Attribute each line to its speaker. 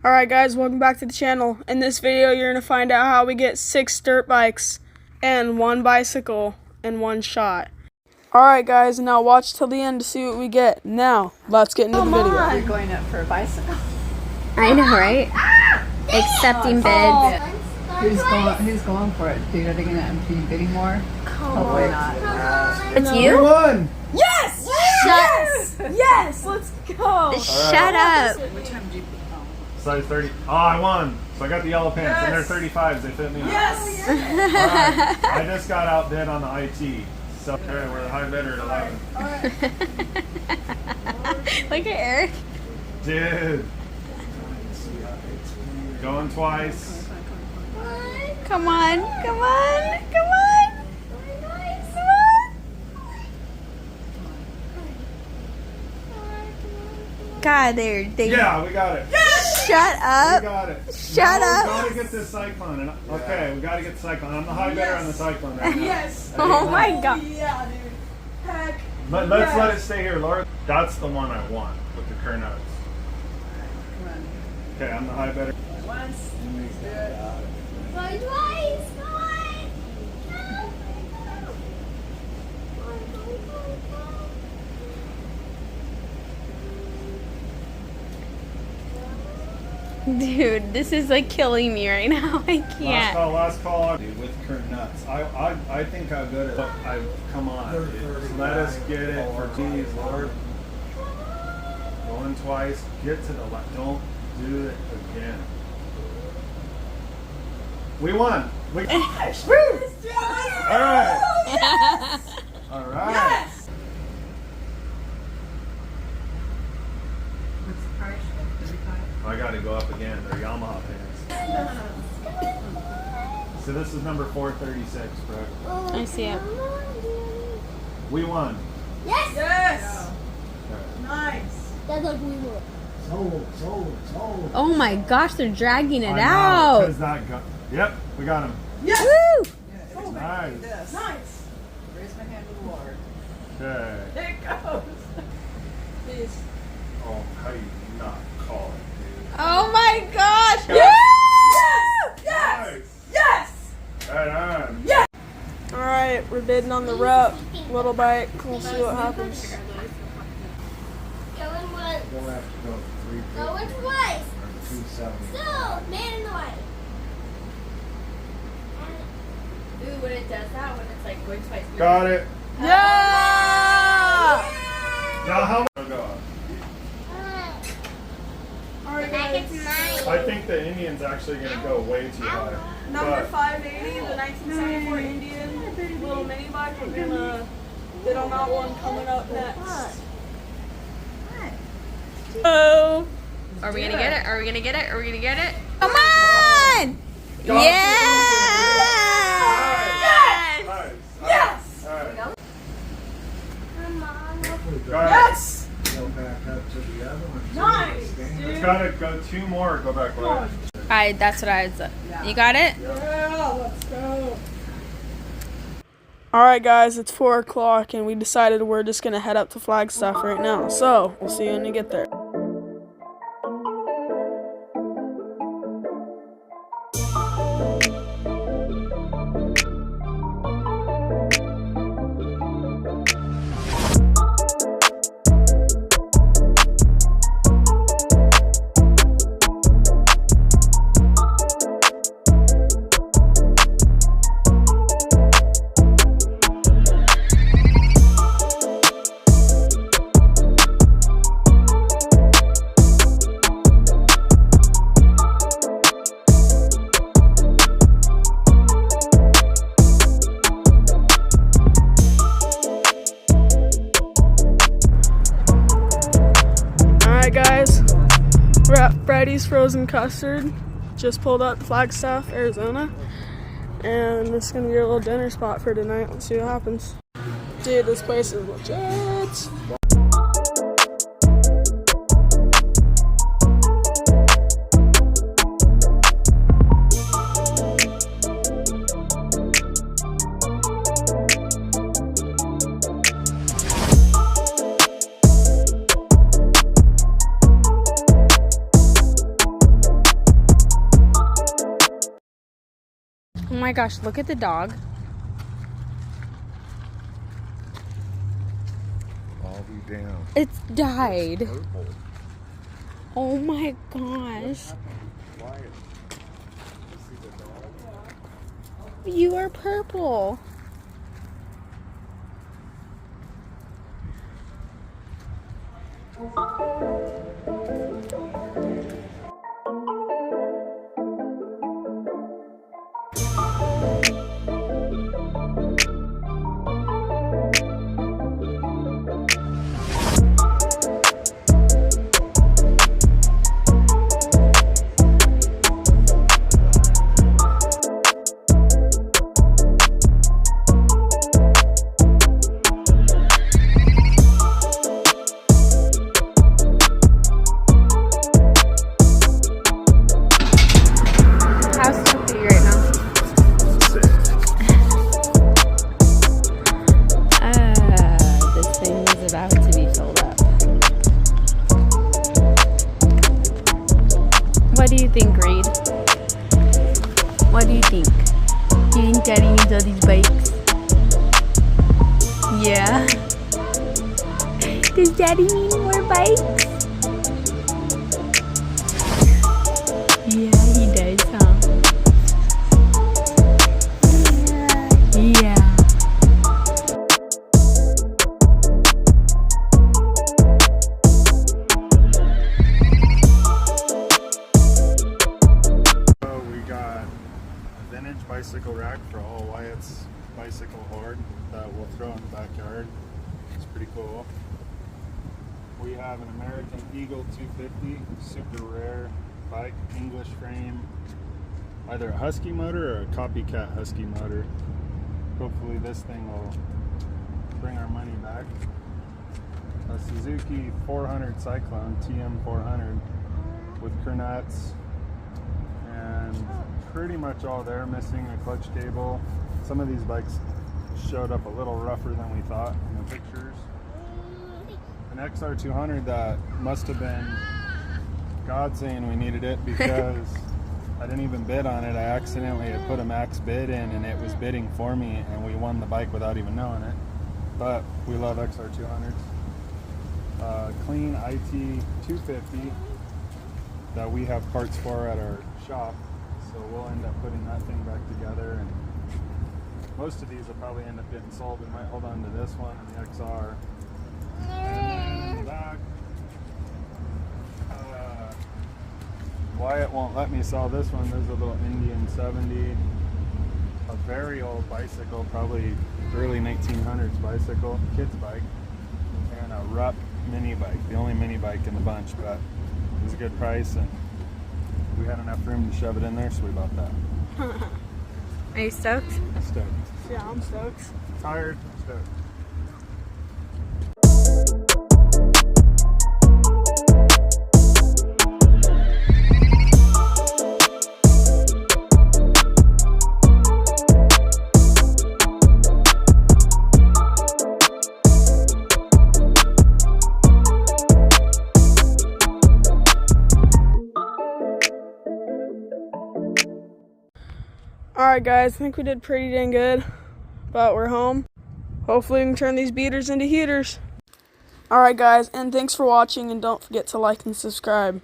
Speaker 1: Alright guys, welcome back to the channel. In this video you're going to find out how we get 6 dirt bikes and 1 bicycle in one shot. Alright guys, now watch till the end to see what we get. Now, let's get into the video.
Speaker 2: You're going up for a bicycle.
Speaker 3: I know, right? Accepting bids.
Speaker 2: Who's going for it? Do you think are you bidding more? Hopefully not.
Speaker 3: It's you?
Speaker 4: Won!
Speaker 1: Yes!
Speaker 3: Yes!
Speaker 1: Yes! Let's go!
Speaker 3: Shut up.
Speaker 2: What time did you
Speaker 4: Size 30. Oh, I won. So I got the yellow pants, and they're 35s. They fit me.
Speaker 1: Yes!
Speaker 4: Alright. I just got outbid on the IT. So okay, we're the high bidder at 11.
Speaker 3: Look at Eric.
Speaker 4: Dude. Going twice.
Speaker 3: Come on, come on, come on. God, they
Speaker 4: Yeah, we got it.
Speaker 3: shut
Speaker 4: We
Speaker 3: up.
Speaker 4: got it.
Speaker 3: Shut up.
Speaker 4: We gotta get this Cyclone. And, okay, we gotta get the Cyclone. I'm the high bidder on the Cyclone right now.
Speaker 1: Yes!
Speaker 3: Oh my God.
Speaker 1: Yeah, dude. Heck.
Speaker 4: Let's let it stay here, Laura. That's the one I want with the Kernuts. Okay, I'm the high bidder.
Speaker 2: Once.
Speaker 5: Going twice. Come on.
Speaker 3: Dude, this is like killing me right now. I
Speaker 4: Last
Speaker 3: can't.
Speaker 4: call. Dude, with Kernuts. I think I'm good at it. Come on, dude. Let us get it for geez, Lord. Going twice. Get to the left. Don't do it again. We won. Woo! All right. All right.
Speaker 1: Yes!
Speaker 2: What's the price? 35?
Speaker 4: I got to go up again. They're Yamaha pants. So this is number 436, bro.
Speaker 3: I see it.
Speaker 4: We won.
Speaker 5: Yes.
Speaker 1: Yes!
Speaker 4: Okay.
Speaker 1: Nice!
Speaker 5: That's like we were.
Speaker 4: Sold.
Speaker 3: Oh my gosh, they're dragging it
Speaker 4: I know,
Speaker 3: out.
Speaker 4: 'cause that got, yep, we got him.
Speaker 1: Yes!
Speaker 3: Woo!
Speaker 4: Nice.
Speaker 2: This.
Speaker 1: Nice!
Speaker 2: Raise my hand to the Lord.
Speaker 4: Okay.
Speaker 1: There it goes! Please.
Speaker 4: Oh, how you not call it, dude?
Speaker 3: Oh my gosh.
Speaker 1: Yes!
Speaker 4: Nice.
Speaker 1: Yes!
Speaker 4: Right on.
Speaker 1: Alright, we're bidding on the rep. Little bike. We'll see what happens.
Speaker 5: Going once.
Speaker 4: We'll have to go 350
Speaker 5: Going twice.
Speaker 4: or 270.
Speaker 5: Still, man in the white.
Speaker 3: Ooh, when it does that, when it's like going twice.
Speaker 4: Got it.
Speaker 1: Yeah!
Speaker 4: Now how much will go up?
Speaker 1: Alright
Speaker 5: Back
Speaker 1: guys.
Speaker 5: it's mine.
Speaker 4: I think the Indian's actually going to go way too high.
Speaker 1: Number
Speaker 4: But
Speaker 1: 580, the 1974 Indian little mini bike. We're gonna bid on that one coming up next. Oh!
Speaker 3: Are we gonna get it? Are we gonna get it? Are we gonna get it? Come on!
Speaker 4: Got
Speaker 3: Yes!
Speaker 4: Nice.
Speaker 1: Yes!
Speaker 4: All right.
Speaker 5: Come on.
Speaker 4: Got it.
Speaker 1: Yes!
Speaker 4: Go back up to the other one.
Speaker 1: Nice,
Speaker 4: It's
Speaker 1: dude.
Speaker 4: got to go 2 more. Go back left.
Speaker 3: That's what I was. You got it?
Speaker 1: Yeah, let's go. Alright guys, it's 4 o'clock and we decided we're just gonna head up to Flagstaff right now. So, we'll see you when you get there. Alright guys, we're at Freddy's Frozen Custard. Just pulled up to Flagstaff, Arizona. And this is gonna be our little dinner spot for tonight. Let's see what happens. Dude, this place is legit.
Speaker 3: my gosh, look at the dog.
Speaker 4: I'll be damned.
Speaker 3: It's died.
Speaker 4: It's purple.
Speaker 3: Oh my gosh.
Speaker 4: Why? You see the dog?
Speaker 3: You are purple. How stoked are you right now? This thing is about to be filled up. What do you think, Reed? What do you think? Do you think Daddy needs all these bikes? Yeah. Does Daddy need more bikes? Yeah, he does, huh? Yeah.
Speaker 4: So we got a vintage bicycle rack for all Wyatt's bicycle hoard that we'll throw in the backyard. It's pretty cool. We have an American Eagle 250, super rare bike, English frame, either a Husky motor or a copycat Husky motor. Hopefully this thing will bring our money back. A Suzuki 400 Cyclone, TM 400 with Kernuts, and pretty much all there, missing a clutch cable. Some of these bikes showed up a little rougher than we thought in the pictures. An XR200 that must have been God saying we needed it, because I didn't even bid on it. I accidentally had put a max bid in and it was bidding for me, and we won the bike without even knowing it. But we love XR200s. Clean IT 250 that we have parts for at our shop, so we'll end up putting that thing back together, and most of these will probably end up getting sold. We might hold on to this one and the XR. And then in the back, Wyatt won't let me sell this one. There's a little Indian 70, a very old bicycle, probably early 1900s bicycle, kid's bike, and a Rupp mini bike, the only mini bike in the bunch, but it was a good price, and we had enough room to shove it in there, so we bought that.
Speaker 3: Are you stoked?
Speaker 4: Stoked.
Speaker 1: Yeah, I'm stoked.
Speaker 4: Tired, stoked.
Speaker 1: Alright guys, I think we did pretty dang good, but we're home. Hopefully we can turn these beaters into heaters. Alright guys, and thanks for watching, and don't forget to like and subscribe.